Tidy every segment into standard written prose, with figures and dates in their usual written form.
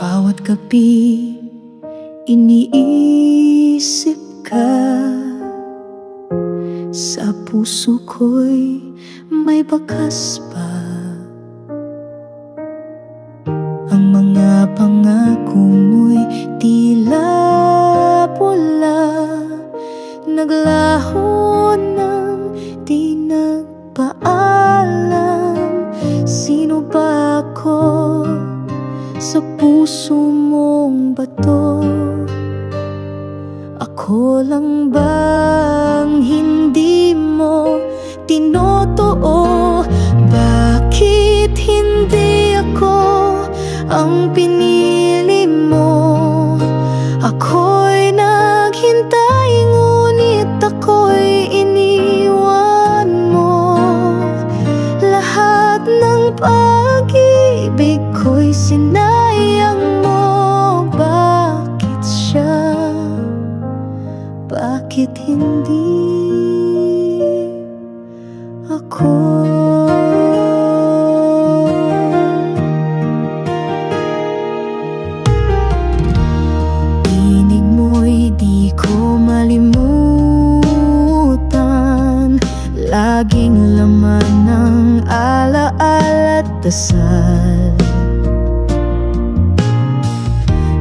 Bawat gabi iniisip ka. Sa puso ko'y may bakas pa. Ang mga pangako mo'y tila pula, naglaho ng di nagpaalam. Sino ba ako sa puso mong bato? Ako lang bang hindi mo tinotoo? Bakit hindi ako ang pinili mo? Ako'y naghintay, ngunit ako'y iniwan mo. Lahat ng pag-ibig ko'y sinayang mo. Bakit siya? Bakit hindi ako? Tinig mo'y di ko malimutan, laging laman ng alaala at dasal.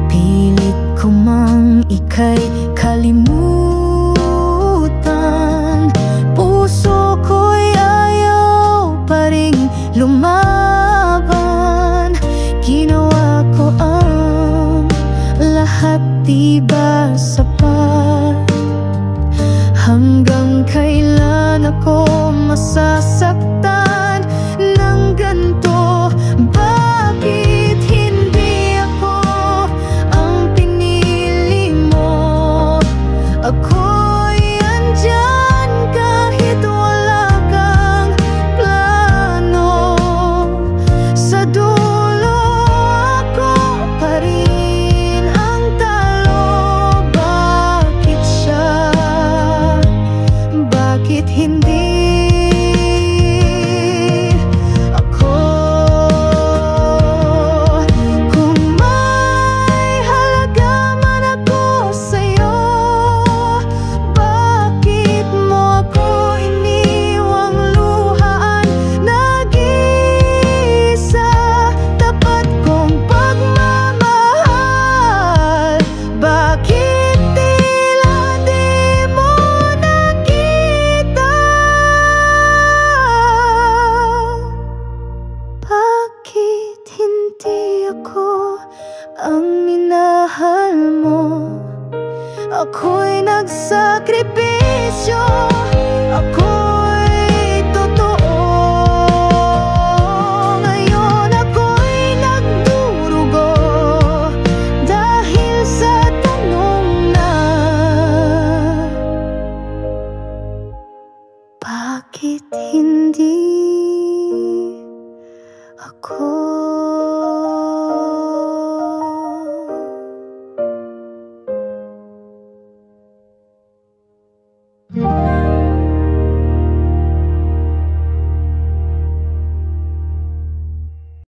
Pilit ko mang ika'y kalimutan, puso ko'y ayaw pa ring lumaban. Ginawa ko ang lahat, di ba sa